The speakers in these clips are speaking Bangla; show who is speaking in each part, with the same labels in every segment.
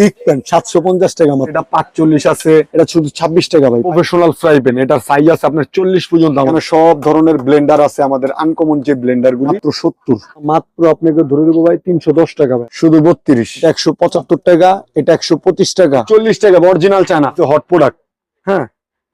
Speaker 1: ইকপ্যান 750 টাকা মাত্র। এটা 45 আছে, এটা শুধু 26 টাকা ভাই। প্রফেশনাল ফ্রাই প্যান, এটার সাইজ আছে আপনার 40 পর্যন্ত। এখানে সব ধরনের ব্লেন্ডার আছে, আমাদের আনকমন যে ব্লেন্ডার গুলি মাত্র 70, মাত্র আপনাকে ধরে দেবো ভাই 310 টাকা ভাই, শুধু 32। 175 টাকা, এটা 125 টাকা, 40 টাকা অরিজিনাল চায়না হট প্রোডাক্ট। হ্যাঁ,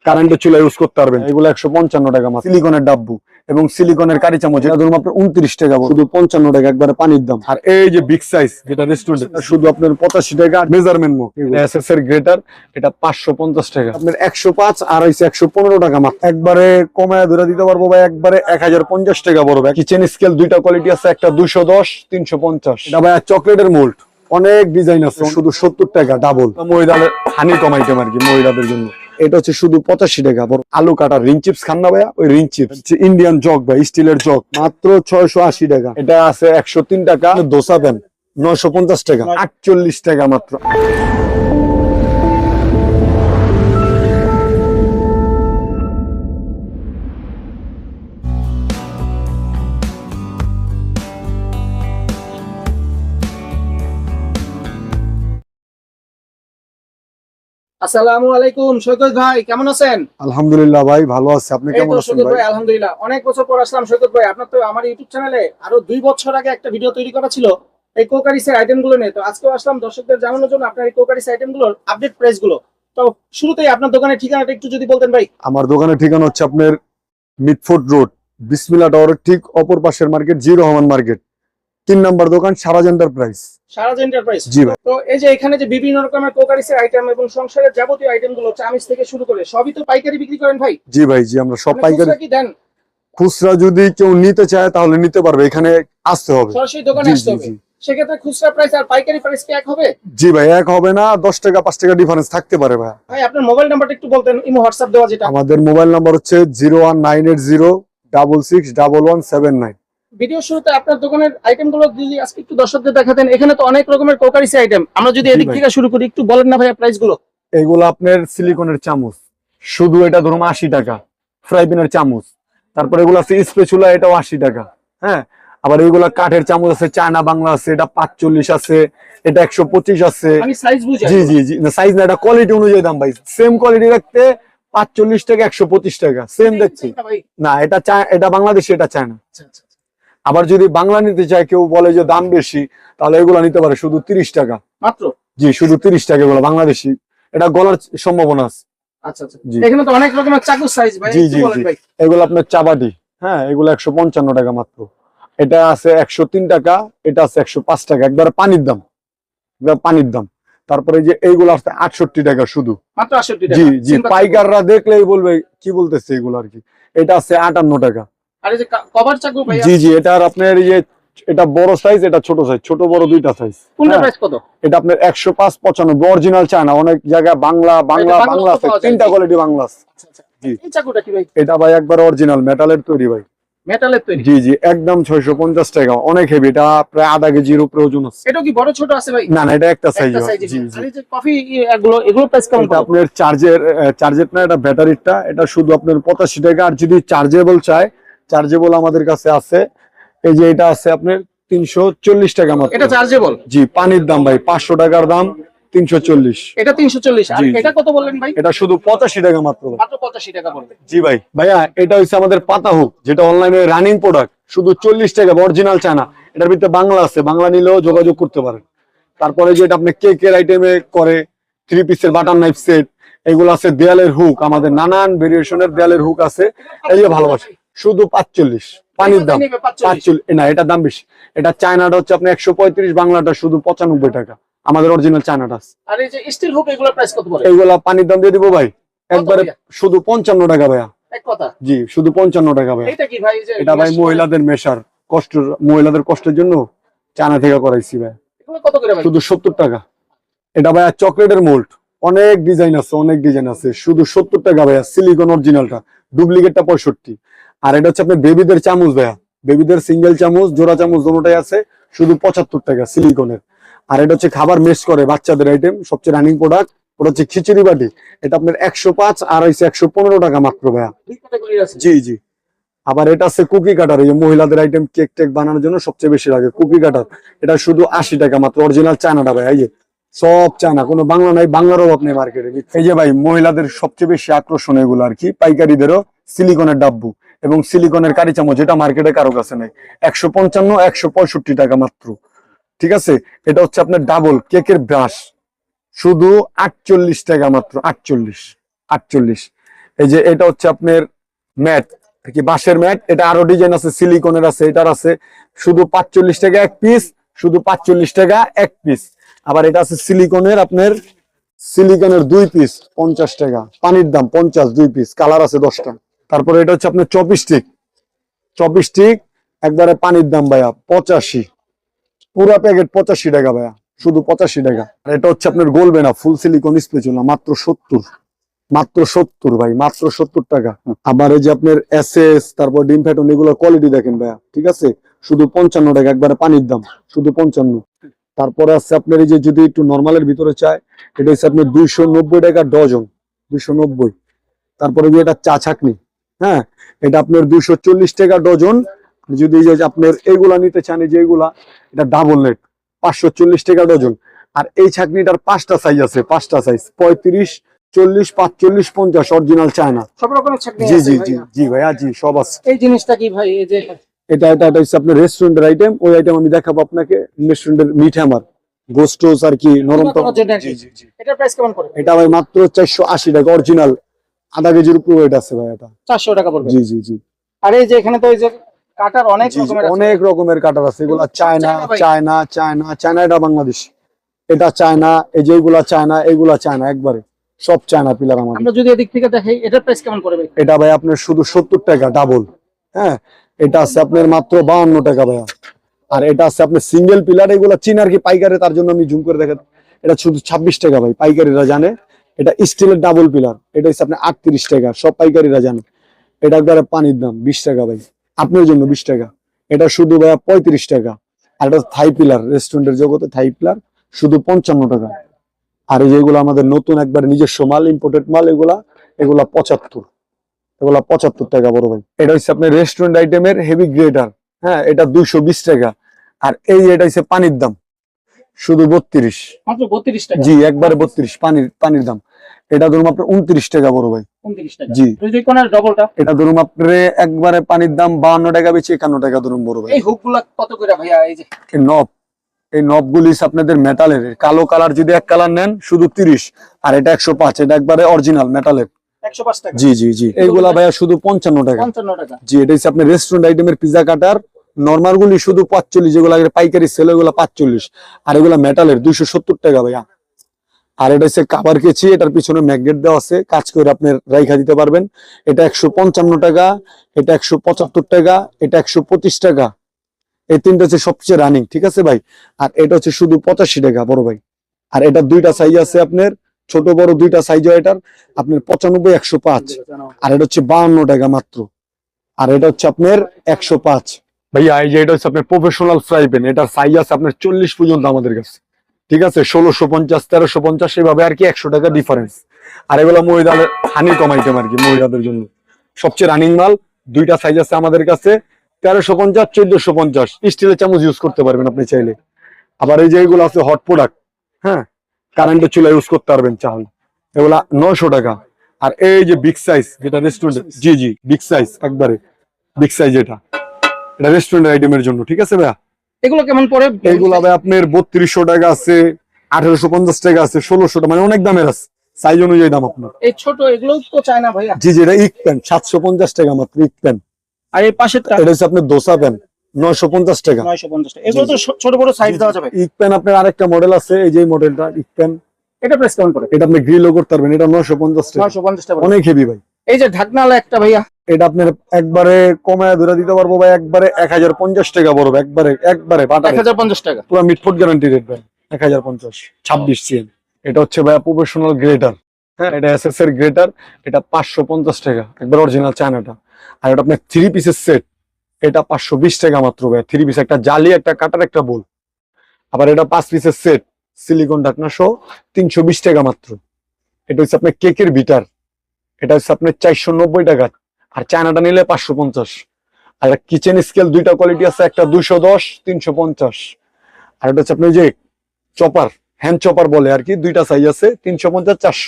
Speaker 1: কারেন্টের চুলা ইউজ করতে পারবেন। এগুলো 155 টাকা মাত্র। সিলিকনের ডাব্বু এবং সিলিকনের কারি চামচ, এটা ধরুন আপনার 29 টাকা, শুধু 55 টাকা একবারে পানির দাম। আর এই যে বিগ সাইজ যেটা রেস্টুরেন্ট, শুধু আপনার 85 টাকা। মেজারমেন্ট মুখ এসএস এর গ্রেটার, এটা 550 টাকা। আপনার 105 আর হইছে 115 টাকা মাত্র। একবারে কমায় ধরে দিতে পারবো ভাই, একবারে 1050 টাকা বড় ভাই। কিচেন স্কেল দুইটা কোয়ালিটি আছে, একটা 210, 350। এটা ভাই চকলেটের মোল্ড, অনেক ডিজাইন আছে, শুধু 70 টাকা ডাবল। মহিলাদের হানি কম আইটেম আর কি, মহিলাদের জন্য। এটা হচ্ছে শুধু 85 টাকা। আলু কাটার রিং চিপস খান না ভাইয়া, ওই রিং চিপস ইন্ডিয়ান জগ ভাই, স্টিলের জগ, মাত্র 680 টাকা। এটা আছে 103 টাকা। দোসা প্যান 950 টাকা, 48 টাকা মাত্র।
Speaker 2: আসসালামু আলাইকুম সৈকত ভাই, কেমন আছেন?
Speaker 1: আলহামদুলিল্লাহ ভাই, ভালো আছে। আপনি
Speaker 2: এই
Speaker 1: কেমন
Speaker 2: তো
Speaker 1: আছেন
Speaker 2: সৈকত
Speaker 1: ভাই?
Speaker 2: ভাই, আলহামদুলিল্লাহ। অনেক বছর পর আসলাম সৈকত ভাই। আপনার তো আমার ইউটিউব চ্যানেলে আরো 2 বছর আগে একটা ভিডিও তৈরি করা ছিল এই কোকারিসের আইটেম গুলো নিয়ে। তো আজকেও আসলাম দর্শকদের জানানোর জন্য আপনার এই কোকারিস আইটেম গুলোর আপডেট প্রাইস গুলো। তো শুরুতেই আপনার দোকানের ঠিকানাটা একটু যদি বলতেন ভাই।
Speaker 1: আমার দোকানের ঠিকানা হচ্ছে আপনার মিটফোর্ড রোড, বিসমিল্লাহ টাওয়ারের ঠিক অপর পাশের মার্কেট, জি রহমান মার্কেট, 3 নাম্বার দোকান, সারাজ এন্টারপ্রাইজ।
Speaker 2: সারাজ এন্টারপ্রাইজ।
Speaker 1: জি ভাই।
Speaker 2: তো এই যে এখানে যে বিভিন্ন রকমের কোকারিসের আইটেম এবং সংসারের যাবতীয় আইটেম গুলো, চামিচ থেকে শুরু করে সবই তো পাইকারি বিক্রি করেন ভাই?
Speaker 1: জি ভাই, জি, আমরা সব
Speaker 2: মানে
Speaker 1: পাইকারি।
Speaker 2: খুচরা কি দেন?
Speaker 1: খুচরা যদি কেউ নিতে চায় তাহলে নিতে পারবে, এখানে আসতে হবে,
Speaker 2: সরাসরি দোকানে
Speaker 1: জি
Speaker 2: আসতে
Speaker 1: জি
Speaker 2: হবে।
Speaker 1: জি।
Speaker 2: সেক্ষেত্রে খুচরা প্রাইস আর পাইকারি প্রাইস কি এক হবে?
Speaker 1: জি ভাই, এক হবে না, 10 টাকা 5 টাকা ডিফারেন্স থাকতে পারে ভাই।
Speaker 2: ভাই আপনার মোবাইল নাম্বারটা একটু বলতেন, ইমো হোয়াটসঅ্যাপ দেওয়া যেটা।
Speaker 1: আমাদের মোবাইল নাম্বার হচ্ছে 01980661179।
Speaker 2: ভিডিও শুরুতে আপনার দোকানের আইটেম গুলো যদি আজকে একটু দর্শকদের দেখাতেন। এখানে তো অনেক রকমের কোকারিসি আইটেম, আমরা যদি
Speaker 1: জি
Speaker 2: এদিক
Speaker 1: ভাই।
Speaker 2: থেকে শুরু করি, একটু বলেন না ভাইয়া প্রাইস গুলো।
Speaker 1: এগুলো আপনার সিলিকনের চামচ, শুধু এটা ধরুন 80 টাকা। ফ্রাই প্যানের চামচ, তারপর এগুলো আছে স্পেচুলা, এটাও 80 টাকা। হ্যাঁ, আবার এগুলা কাঠের চামচ আছে, চায়না বাংলা আছে, এটা 45 আছে, এটা 125 আছে।
Speaker 2: আমি সাইজ বুঝি।
Speaker 1: জি জি জি, সাইজ না, এটা কোয়ালিটি অনুযায়ী দাম ভাই। সেম কোয়ালিটি রাখতে 45 টাকা, 125 টাকা, সেম দেখছি না। এটা বাংলাদেশি, এটা চায়না। আবার যদি বাংলা নিতে চায়, কেউ বলে যে দাম বেশি, তাহলে এগুলো নিতে পারে শুধু 30 টাকা
Speaker 2: মাত্র।
Speaker 1: জি, শুধু 30 টাকা। এগুলো বাংলাদেশি, এটা গলার সম্ভাবনা আছে।
Speaker 2: আচ্ছা আচ্ছা,
Speaker 1: জি।
Speaker 2: এখানে তো অনেক রকমের চাকু সাইজ ভাই,
Speaker 1: জি
Speaker 2: একটু
Speaker 1: জি
Speaker 2: বলেন
Speaker 1: জি,
Speaker 2: ভাই।
Speaker 1: এগুলো আপনার চাবাটি। হ্যাঁ, এগুলো 155 টাকা মাত্র। এটা আছে 103 টাকা, এটা আছে 105 টাকা, একবারে পানির দাম, একবার পানির দাম। তারপরে যে এইগুলো আছে 68 টাকা শুধু,
Speaker 2: মাত্র 68 টাকা।
Speaker 1: জি জি।
Speaker 2: সিম্পল চাকু।
Speaker 1: পাইকাররা দেখলেই বলবে কি বলতেছে এগুলো আর কি। এটা আছে 58 টাকা।
Speaker 2: আর এই যে কভার চাকু ভাই,
Speaker 1: জি জি, এটা আপনার এই যে, এটা বড় সাইজ, এটা ছোট সাইজ, ছোট বড় দুইটা সাইজ।
Speaker 2: কোনটা প্রাইস কত?
Speaker 1: এটা আপনার 105 95, অরিজিনাল চায়না। অনেক জায়গায় বাংলা বাংলা
Speaker 2: এটা
Speaker 1: বাংলা আছে,
Speaker 2: পাওয়া যায়।
Speaker 1: 3টা কোয়ালিটি বাংলা আছে।
Speaker 2: আচ্ছা আচ্ছা,
Speaker 1: জি।
Speaker 2: এই চাকুটা কি ভাই?
Speaker 1: এটা ভাই একবার অরিজিনাল মেটালের তৈরি ভাই।
Speaker 2: মেটালের তৈরি?
Speaker 1: জি জি, একদম 650 টাকা, অনেক হেভি। এটা প্রায় আধা কেজির উপরে ওজন আছে।
Speaker 2: এটা কি বড় ছোট আছে ভাই?
Speaker 1: না না, এটা একটা সাইজ।
Speaker 2: একটা সাইজে।
Speaker 1: জি জি।
Speaker 2: আর এই যে কফি এগুলো প্রাইস কেমন?
Speaker 1: এটা আপনার চার্জের না, এটা ব্যাটারিটা, এটা শুধু আপনার 85 টাকা। আর যদি চার্জেবল চায়, চার্জেবল আমাদের কাছে আছে। এই যে এটা আছে আপনার 340 টাকা মাত্র।
Speaker 2: এটা চার্জেবল?
Speaker 1: জি, পানির দাম ভাই, 500 টাকার দাম 340।
Speaker 2: এটা 340। আর
Speaker 1: জি, জি।
Speaker 2: এটা কত বললেন ভাই?
Speaker 1: এটা শুধু 85 টাকা মাত্র ভাই।
Speaker 2: মাত্র 85 টাকা পড়বে।
Speaker 1: জি ভাই। ভাইয়া, এটা হচ্ছে আমাদের পাতা হুক, যেটা অনলাইনে রানিং প্রোডাক্ট, শুধু 40 টাকা, অরিজিনাল চায়না। এটার ভিতরে বাংলা আছে, বাংলা নিলেও যোগাযোগ করতে পারেন। তারপরে যেটা আপনি কেকের আইটেমে করে, 3 পিসের বাটার নাইফ সেট, এগুলো আছে। দেয়ালের হুক, আমাদের নানান ভেরিয়েশনের দেয়ালের হুক আছে, এই যে ভালোবাসে, শুধু 45। পানির দাম 45 না, এটার দাম বেশি। এটা চায়নাটা হচ্ছে আপনার 135, বাংলাটা শুধু 95 টাকা। আমাদের অরিজিনাল চায়নাটা আছে।
Speaker 2: আর এই যে স্টিল হুক, এগুলো প্রাইস কত পড়ে?
Speaker 1: এইগুলা পানির দাম দিয়ে দিব ভাই, একবারে
Speaker 2: ভাইয়া?
Speaker 1: শুধু 55 টাকা ভাইয়া।
Speaker 2: এক কথা।
Speaker 1: জি, শুধু 55 টাকা ভাইয়া।
Speaker 2: এটা কি ভাই? এই যে
Speaker 1: এটা ভাই মহিলাদের মেশার, মহিলাদের কষ্টের জন্য চায়না থেকে করাইছি ভাই।
Speaker 2: এগুলো কত করে ভাই?
Speaker 1: শুধু 70 টাকা। এটা ভাইয়া চকলেটের মোল্ড, অনেক ডিজাইন আছে, অনেক ডিজাইন আছে, শুধু 70 টাকা ভাইয়া। সিলিকন অরিজিনালটা, ডুপ্লিকেটটা 65। আর এটা হচ্ছে আপনার বেবিদের চামচ ভাইয়া, বেবিদের সিঙ্গেল চামচ, জোড়া চামচ দুটোটাই আছে, শুধু 75 টাকা সিলিকনের। আর এটা হচ্ছে খাবার মেশ করে বাচ্চাদের আইটেম, সবচেয়ে রানিং প্রোডাক্ট। ওটা হচ্ছে খিচুড়ি বাটি, এটা আপনার 105 আর হচ্ছে 115 টাকা মাত্র ভাইয়া।
Speaker 2: দুই ক্যাটাগরি আছে।
Speaker 1: জি জি। আবার এটা আছে কুকি কাটার, এই যে মহিলাদের আইটেম, কেক টেক বানানোর জন্য সবচেয়ে বেশি লাগে কুকি কাটার। এটা শুধু 80 টাকা মাত্র, অরিজিনাল চায়নাটা ভাই। এই যে সব চায়না, কোনো বাংলা নাই, বাংলার অভাব নেই মার্কেটে। এই যে ভাই মহিলাদের সবচেয়ে বেশি আকর্ষণ এগুলো আর কি, পাইকারিদেরও সিলিকনের ডাব্বু এবং সিলিকনের কারি চামচ, যেটা মার্কেটে কারো কাছে নেই। 155, 165 টাকা মাত্র। ঠিক আছে, এটা হচ্ছে আপনার ডাবল কেকের ব্রাশ, শুধু 48 টাকা মাত্র। 48। এই যে এটা হচ্ছে আপনার ম্যাট, কি বাঁশের ম্যাট, এটা আরো ডিজাইন আছে, সিলিকনের আছে, এটার আছে, শুধু 45 টাকা এক পিস, শুধু 45 টাকা এক পিস। আবার এটা আছে সিলিকনের, আপনার সিলিকনের 2 পিস 50 টাকা, পানির দাম 50, 2 পিস, কালার আছে 10টা। তারপরে এটা হচ্ছে আপনার চপিস্টিক, একবারে পানির দাম ভাইয়া 85, পুরা প্যাকেট 85 টাকা ভাইয়া, শুধু 85 টাকা। আর এটা হচ্ছে আপনার গলবে না, ফুল সিলিকন স্পেচুলা, মাত্র 70 ভাই, মাত্র 70 টাকা। আবার এই যে আপনার এসএস, তারপর ডিম ফ্যাটন, এগুলো কোয়ালিটি দেখেন ভাইয়া, ঠিক আছে, শুধু 55 টাকা, একবারে পানির দাম, শুধু 55। তারপরে আছে আপনার এই যে যদি একটু নর্মালের ভিতরে চায়, এটা হচ্ছে আপনার 290 টাকা ডজন, 290। তারপরে যে এটা চা ছাকনি, হ্যাঁ, এটা আপনার 240 টাকা ডজন। যদি এই যে আপনার এইগুলা নিতে চান, এই যে এগুলা, এটা ডাবল নেট, 540 টাকা ডজন। আর এই ছাকনিটার 5টা সাইজ আছে, 5টা সাইজ, 35, 40, 45, 50, অরিজিনাল চায়না।
Speaker 2: সব রকমের ছাকনি
Speaker 1: জি
Speaker 2: আছে
Speaker 1: জি
Speaker 2: ভাই।
Speaker 1: জি জি ভাইয়া, জি সব আছে।
Speaker 2: এই জিনিসটা কি ভাই? এই যে
Speaker 1: এটা হচ্ছে আপনার রেস্টুরেন্টের আইটেম, ওই আইটেম আমি দেখাবো আপনাকে। রেস্টুরেন্টের মিট হ্যামার, গোস্টোস আর কি, নরম
Speaker 2: পুরাতন জেনারেল।
Speaker 1: জি জি জি।
Speaker 2: এটার প্রাইস কেমন পড়বে?
Speaker 1: এটা ভাই মাত্র 480 টাকা, অরিজিনাল, আধা কেজির উপর ওয়েট আছে ভাই এটা।
Speaker 2: 400 টাকা পড়বে।
Speaker 1: জি জি জি
Speaker 2: আর এই যে এখানে তো এই যে কাটার অনেক
Speaker 1: জি জি,
Speaker 2: রকমের আছে।
Speaker 1: অনেক রকমের কাটার আছে, এগুলা চায়না,
Speaker 2: চায়না ভাই।
Speaker 1: চায়না চায়না চায়না, এটা বাংলাদেশ, এটা চায়না, এই যে এগুলা চায়না, এগুলা চায়না, একবারে সব চায়না পিলার আমাদের।
Speaker 2: আমরা যদি এদিক থেকে দেখাই, এটার প্রাইস কেমন পড়বে?
Speaker 1: এটা ভাই আপনার শুধু 70 টাকা ডাবল, হ্যাঁ। এটা আছে আপনার মাত্র 52 টাকা ভাইয়া। আর এটা আছে আপনার সিঙ্গেল পিলার, এগুলা চীন আর কি, পাইকারি, তার জন্য আমি জুম করে দেখাই। এটা শুধু 26 টাকা ভাই, পাইকারিরা জানে। এটা স্টিলের ডাবল পিলার, এটা হচ্ছে আপনার 38 টাকা, সব পাইকারিরা জানে। এটা একবারে পানির দাম 20 টাকা ভাই, আপনার জন্য 20 টাকা। এটা শুধু ভাইয়া 35 টাকা। আর এটা থাই পিলার, রেস্টুরেন্টের জগতে থাই পিলার, শুধু 55 টাকা। আর এই যেগুলো আমাদের নতুন একবার নিজস্ব মাল, ইম্পোর্টেড মাল, এগুলা 75, এগুলা 75 টাকা বড় ভাই। এটা হচ্ছে আপনার রেস্টুরেন্ট আইটেমের হেভি গ্রেটার, হ্যাঁ, এটা 220 টাকা। আর এই এটা হচ্ছে পানির দাম, শুধু 32।
Speaker 2: মাত্র 32 টাকা।
Speaker 1: জি, একবারে 32, পানির দাম। এটা ধরুন আপনার 29 টাকা বড় ভাই।
Speaker 2: 29 টাকা।
Speaker 1: জি।
Speaker 2: দুই কোণার ডবলটা,
Speaker 1: এটা ধরুন আপনার একবারে পানির দাম 52 টাকা, বেশি 51 টাকা ধরুন বড় ভাই।
Speaker 2: এই হুকগুলা কত করে ভাইয়া? এই যে
Speaker 1: এই নবগুলি আপনাদের মেটালের, কালো কালার যদি এক কালার নেন শুধু 30, আর এটা 105, এটা একবারে অরিজিনাল মেটালের।
Speaker 2: 105 টাকা।
Speaker 1: জি জি জি, এইগুলা ভাইয়া শুধু 55 টাকা।
Speaker 2: 55 টাকা।
Speaker 1: জি, এটা হচ্ছে আপনার রেস্টুরেন্ট আইটেমের পিজা কাটার, নরমাল গুলি শুধু 45, যেগুলো পাইকারি সেল ওগুলো 45, আর এগুলা মেটালের 270 টাকা ভাইয়া। আর এটা হচ্ছে কাবার কেচি, এটার পিছনে ম্যাগনেট দেওয়া আছে, কাজ করে আপনি রাইখা দিতে পারবেন। এটা 155 টাকা, এটা 175 টাকা, এটা 125 টাকা। এই তিনটা হচ্ছে সবচেয়ে রানিং, ঠিক আছে ভাই। আর এটা হচ্ছে শুধু 85 টাকা বড় ভাই। আর এটা দুইটা সাইজ আছে আপনার, ছোট বড় দুইটা সাইজ হয় এটার, আপনার 95, 105। আর এটা হচ্ছে 52 টাকা মাত্র। আর এটা হচ্ছে আপনার 105 ভাইয়া। এই যে এটা হচ্ছে আপনার প্রফেশনাল ফ্রাই প্যান, এটার সাইজ আছে আপনার 40 পর্যন্ত আমাদের কাছে, ঠিক আছে, 1650, 1350, এভাবে আর কি, 100 টাকা ডিফারেন্স। আর এগুলো মহিলাদের হানি কম আইটেম আর কি, মহিলাদের জন্য সবচেয়ে রানিং মাল। দুইটা সাইজ আছে আমাদের কাছে, 1350, 1450। স্টিলের চামচ ইউজ করতে পারবেন আপনি চাইলে। আবার এই যে এগুলো আছে হট প্রোডাক্ট, হ্যাঁ, কারেন্টের চুলা ইউজ করতে পারবেন চাইলে, এগুলা 900 টাকা। আর এই যে বিগ সাইজ, যেটা রেস্টুরেন্ট, জি জি বিগ সাইজ, একবারে বিগ সাইজ, এটা রেস্টুরেন্ট আইটেমের জন্য, ঠিক আছে ভাইয়া।
Speaker 2: এগুলো কেমন পড়ে?
Speaker 1: এইগুলা ভাই আপনার 3200 টাকা আছে, 1850 টাকা আছে, 1600 টাকা, মানে অনেক দামের আছে, সাইজ অনুযায়ী দাম আপনার।
Speaker 2: এই ছোট এগুলো তো চায় না ভাইয়া।
Speaker 1: জি জি, এটা ইক প্যান 750 টাকা মাত্র, ইক প্যান।
Speaker 2: আর এই পাশেরটা
Speaker 1: এটা হচ্ছে আপনার দোসা প্যান, 950 টাকা।
Speaker 2: 950 টাকা। এগুলো তো ছোট বড় সাইজ দেওয়া যাবে।
Speaker 1: ইক প্যান আপনার আরেকটা মডেল আছে, এই যে মডেলটা ইক প্যান,
Speaker 2: এটা প্রাইস কেমন পড়ে?
Speaker 1: এটা আপনি গ্রিলও করতে পারবেন, এটা 950 টাকা,
Speaker 2: 950 টাকা।
Speaker 1: অনেক হেভি ভাই।
Speaker 2: এই যে ঢাকনাওয়ালা একটা ভাইয়া,
Speaker 1: এটা আপনার একবারে কমায় ধরে দিতে পারবো ভাই, একবারে 1050 টাকা বড়, একবারে বাটারে
Speaker 2: 1050 টাকা।
Speaker 1: পুরো মিটফুট গ্যারান্টি রেট ভাই, 1050, 26 সিএম। এটা হচ্ছে ভাই প্রফেশনাল গ্রেটার, হ্যাঁ, এটা এসএস এর গ্রেটার, এটা 550 টাকা, একবার অরিজিনাল চায়নাটা। আর এটা আপনার 3 পিসের সেট, এটা 520 টাকা মাত্র ভাই। 3 পিস, একটা জালি, একটা কাটার, একটা বোল। আবার এটা 5 পিসের সেট, সিলিকন ঢাকনা সহ, 320 টাকা মাত্র। এটা হচ্ছে আপনার কেকের বিটার, এটা হচ্ছে আপনার 490 টাকা। আর চায়নাটা নিলে 550। আর কিচেন স্কেল দুইটা কোয়ালিটি আছে, একটা 210, 350। আর এটা হচ্ছে আপনার যে চপার, হ্যান্ড চপার বলে আর কি, দুইটা সাইজ আছে 350 400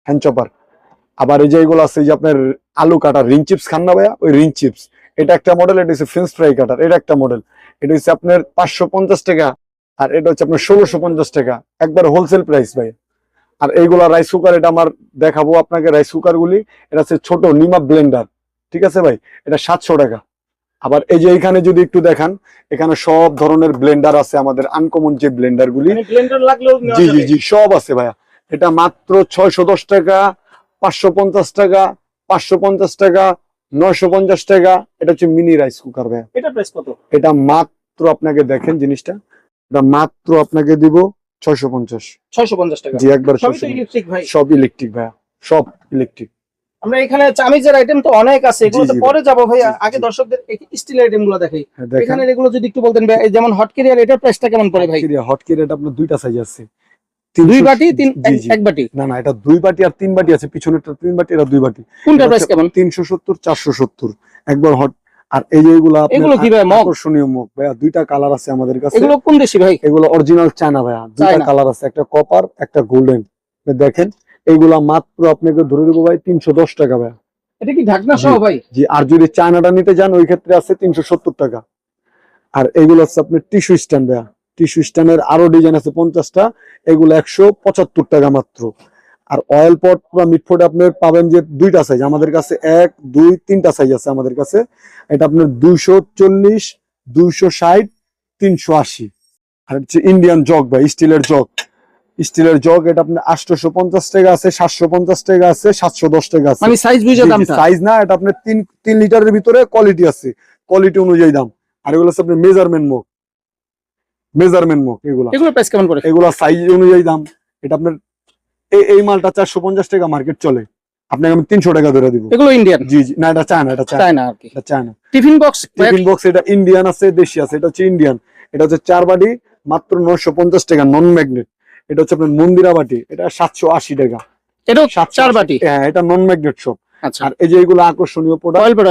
Speaker 1: হ্যান্ড চপার। আবার এই যে এগুলো আছে এই যে আপনার আলু কাটার রিং চিপস খান না ভাইয়া, ওই রিং চিপস, এটা একটা মডেল, এটা হচ্ছে ফ্রেঞ্চ ফ্রাই কাটার, এটা একটা মডেল, এটা হচ্ছে আপনার 550 টাকা, আর এটা হচ্ছে আপনার 1650 টাকা, একবার হোলসেল প্রাইস ভাই। আর এইগুলা রাইস কুকার, এটা আমার দেখাবো আপনাকে রাইস কুকার গুলি, এটা হচ্ছে ছোট নিমা ব্লেন্ডার, ঠিক আছে ভাই, এটা 700 টাকা। আবার এই যে এখানে যদি একটু দেখান, এখানে সব ধরনের ব্লেন্ডার আছে আমাদের, আনকমন যে ব্লেন্ডার গুলি,
Speaker 2: মানে ব্লেন্ডার লাগলেও নেওয়া
Speaker 1: জি জি
Speaker 2: যাবে?
Speaker 1: জি সব আছে ভাইয়া। এটা মাত্র 610 টাকা, 550 টাকা, 550 টাকা, 950 টাকা। এটা হচ্ছে মিনি রাইস কুকার ভাইয়া।
Speaker 2: এটা প্রাইস কত?
Speaker 1: এটা মাত্র আপনাকে দেখেন জিনিসটা, এটা মাত্র আপনাকে দিব 650।
Speaker 2: 650 টাকা।
Speaker 1: জি একবার
Speaker 2: সবই তো ইলেকট্রিক ভাই।
Speaker 1: সব ইলেকট্রিক ভাইয়া, সব ইলেকট্রিক।
Speaker 2: আমরা এখানে চামিজের আইটেম তো অনেক আছে, এগুলো
Speaker 1: জি,
Speaker 2: তো
Speaker 1: জি
Speaker 2: পরে যাবো ভাই,
Speaker 1: জি,
Speaker 2: আগে
Speaker 1: জি।
Speaker 2: দর্শকদের স্টিল আইটেম গুলো দেখাই।
Speaker 1: দেখেন
Speaker 2: এখানে এগুলো যদি একটু বলতেন ভাই, এই যেমন হট কেরিয়ার, এটার প্রাইসটা কেমন পড়ে ভাই?
Speaker 1: হট কেরিয়ার আপনার দুইটা সাইজ আছে,
Speaker 2: 2
Speaker 1: 300
Speaker 2: বাটি,
Speaker 1: জি, জি।
Speaker 2: এক বাটি?
Speaker 1: না না, এটা 2 বাটি আর 3 বাটি আছে, পিছনেরটা 3 বাটি, এটা 2 বাটি।
Speaker 2: কোনটার প্রাইস কেমন?
Speaker 1: 370 470 একবার হট। আর এই যে এগুলো
Speaker 2: এগুলো কি ভাই, মগ?
Speaker 1: আকর্ষণীয় মুখ ভাইয়া, দুইটা কালার আছে আমাদের কাছে।
Speaker 2: এগুলো কোন দেশি ভাই?
Speaker 1: এগুলো অরিজিনাল চায়না ভাইয়া, দুইটা
Speaker 2: চায়না।
Speaker 1: কালার আছে, একটা কপার একটা গোল্ডেন। দেখেন এইগুলা মাত্র আপনাকে ধরে দেবো ভাই 310 টাকা ভাইয়া।
Speaker 2: এটা কি ঢাকনা সহ ভাই?
Speaker 1: জি, আর যদি চায়নাটা নিতে যান ওই ক্ষেত্রে আছে 370 টাকা। আর এগুলো হচ্ছে আপনার টিস্যু স্ট্যান্ড ভাইয়া, টিস্যু স্ট্যান্ডের আরো ডিজাইন আছে 50টা, এগুলো 175 টাকা মাত্র। আর অয়েল পট বা মিটফোর্ড আপনার পাবেন যে দুইটা সাইজ আমাদের কাছে, 1 2 3টা সাইজ আছে আমাদের কাছে। এটা আপনার 240 260 380। আর হচ্ছে ইন্ডিয়ান জগ ভাই, স্টিলের জগ, স্টিলের জগ, এটা আপনার 850 টাকা আছে, 750 টাকা আছে, 710 টাকা আছে।
Speaker 2: মানে সাইজ বুঝে দামটা?
Speaker 1: সাইজ না, এটা আপনার 3 লিটারের ভিতরে কোয়ালিটি আছে, কোয়ালিটি অনুযায়ী দাম। আর এগুলো হচ্ছে আপনার মেজারমেন্ট মুখ, মেজারমেন্ট মুখ এগুলো,
Speaker 2: এগুলো প্রাইস কেমন পড়ে?
Speaker 1: এগুলো সাইজ অনুযায়ী দাম। এটা আপনার এই মালটা 450 টাকা মার্কেট চলে, আপনাকে আমি 300 টাকা ধরে দিব।
Speaker 2: এগুলো ইন্ডিয়ান?
Speaker 1: জি জি, না এটা চায়না, এটা চায়না,
Speaker 2: চায়না আর কি।
Speaker 1: এটা China.
Speaker 2: Tiffin box?
Speaker 1: Tiffin box এটা ইন্ডিয়ান আছে, দেশি আছে, এটা হচ্ছে ইন্ডিয়ান। এটা হচ্ছে 4 বাটি মাত্র 950 টাকা, নন ম্যাগনেট। এটা হচ্ছে আপনার মন্দিরা বাটি, এটা 780 টাকা।
Speaker 2: এটাও
Speaker 1: 780
Speaker 2: 4 বাটি?
Speaker 1: হ্যাঁ, এটা নন ম্যাগনেট সব।
Speaker 2: আচ্ছা।
Speaker 1: আর এই যে এগুলো আকর্ষণীয় product,
Speaker 2: oil pot?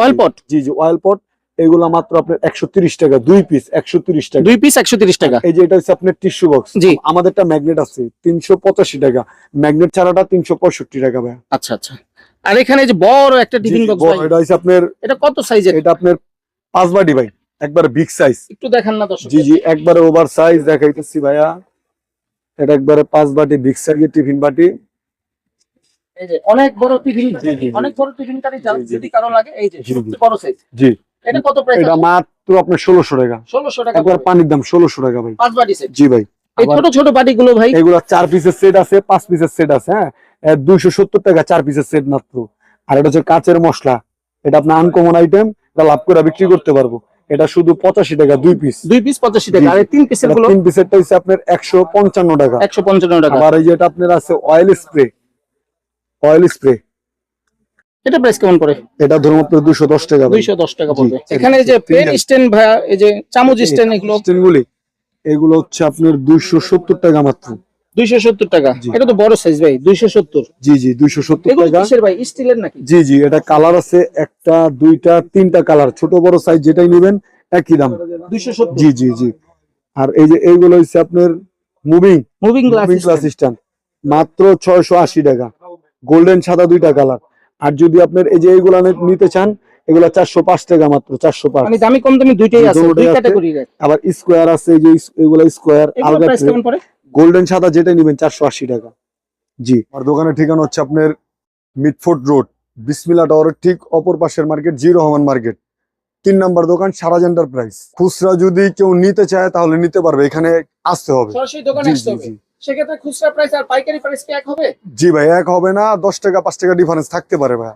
Speaker 2: Oil pot?
Speaker 1: জি জি অয়েল পট, এগুলো মাত্র আপনার 130 টাকা, 2 পিস 130 টাকা।
Speaker 2: 2 পিস 130 টাকা।
Speaker 1: এই যে এটা হচ্ছে আপনার টিস্যু বক্স,
Speaker 2: জি।
Speaker 1: আমাদেরটা ম্যাগনেট আছে 385 টাকা, ম্যাগনেট ছাড়াটা 365 টাকা ভাই।
Speaker 2: আচ্ছা আচ্ছা। আর এখানে যে বড় একটা টিফিন বক্স ভাই,
Speaker 1: এটা হচ্ছে আপনার,
Speaker 2: এটা কত সাইজের?
Speaker 1: এটা আপনার 5 বাটি ভাই, একবার বিগ সাইজ।
Speaker 2: একটু দেখান না দর্শক।
Speaker 1: জি জি, একবারে ওভার সাইজ দেখাইতেছি ভাইয়া, এটা একবারে 5 বাটি বিগ সাইজের টিফিন বাটি।
Speaker 2: এই যে অনেক বড় টিফিন,
Speaker 1: জি, জি, জি।
Speaker 2: অনেক বড় টিফিন কারি,
Speaker 1: জি, জি।
Speaker 2: যদি কারো লাগে এই যে
Speaker 1: জি, জি।
Speaker 2: সবচেয়ে বড় সাইজ।
Speaker 1: জি,
Speaker 2: এটা কত প্রাইস?
Speaker 1: এটা মাত্র আপনার 1600 টাকা,
Speaker 2: 1600 টাকা
Speaker 1: একবার
Speaker 2: পড়বে।
Speaker 1: পানির দাম 1600 টাকা ভাই।
Speaker 2: 5 বাটি সেট?
Speaker 1: জি ভাই।
Speaker 2: এই
Speaker 1: আবার
Speaker 2: ছোট ছোট বাটি গুলো ভাই?
Speaker 1: এগুলা 4 পিসের সেট আছে, 5 পিসের সেট আছে, হ্যাঁ 270 টাকা 4 পিসের সেট মাত্র। আর এটা হচ্ছে কাচের মশলা, এটা আপনার আনকমন আইটেম, এটা লাভ করে বিক্রি করতে পারবো। এটা শুধু 85 টাকা 2 পিস।
Speaker 2: 2 পিস 85 টাকা।
Speaker 1: জি,
Speaker 2: আর এই 3 পিসের গুলো?
Speaker 1: 3 পিসেরটা হচ্ছে আপনার 155 টাকা।
Speaker 2: 155 টাকা।
Speaker 1: আবার এই যে এটা আপনার আছে অয়েল স্প্রে, অয়েল স্প্রে,
Speaker 2: এটা প্রাইস কেমন পড়ে?
Speaker 1: এটা ধরুন আপনার 210 টাকা ভাই।
Speaker 2: 210 টাকা
Speaker 1: জি।
Speaker 2: পড়বে। এখানে এই যে প্লেট স্ট্যান্ড ভাইয়া, এই যে চামচ স্ট্যান্ড, এগুলো
Speaker 1: স্ট্যান্ডগুলি, এগুলো হচ্ছে আপনার 270 টাকা মাত্র।
Speaker 2: 270 টাকা।
Speaker 1: জি।
Speaker 2: এটা তো বড় সাইজ ভাই, 270।
Speaker 1: জি জি 270
Speaker 2: এগুলো
Speaker 1: টাকা।
Speaker 2: কিসের ভাই, স্টিলের নাকি?
Speaker 1: জি জি, এটা কালার আছে 1টা 2টা 3টা কালার, ছোট বড় সাইজ যেটাই নেবেন একই দাম।
Speaker 2: 270।
Speaker 1: জি জি জি। আর এই যে এইগুলো হচ্ছে আপনার moving
Speaker 2: moving glass
Speaker 1: glass stand, মাত্র 680 টাকা, গোল্ডেন সাদা 2টা কালার। আর যদি আপনার এই যে এইগুলা নিতে চান, এগুলা 405 টাকা মাত্র, 405।
Speaker 2: মানে দামি কম দামি দুইটাই আছে,
Speaker 1: দুটোই
Speaker 2: দুই
Speaker 1: আছে।
Speaker 2: ক্যাটাগরির।
Speaker 1: আবার স্কোয়ার আছে, এই যে এগুলা স্কোয়ার
Speaker 2: এগুলো
Speaker 1: আলগা
Speaker 2: প্রাইস কেমন পড়ে?
Speaker 1: গোল্ডেন সাদা যেটা নেবেন 480 টাকা। জি, আমার দোকানের ঠিকানা হচ্ছে আপনার মিটফোর্ড রোড, বিসমিল্লাহ টাওয়ারের ঠিক অপর পাশের মার্কেট, জি রহমান মার্কেট, 3 নাম্বার দোকান, সারাজ এন্টারপ্রাইজ। খুচরা যদি কেউ নিতে চায় তাহলে নিতে পারবে, এখানে আসতে হবে।
Speaker 2: সরাসরি দোকানে
Speaker 1: জি
Speaker 2: আসতে
Speaker 1: জি
Speaker 2: হবে।
Speaker 1: জি।
Speaker 2: সেক্ষেত্রে খুচরা প্রাইস আর পাইকারি প্রাইস কি এক হবে?
Speaker 1: জি ভাই, এক হবে না, 10 টাকা 5 টাকা ডিফারেন্স থাকতে পারে ভাই।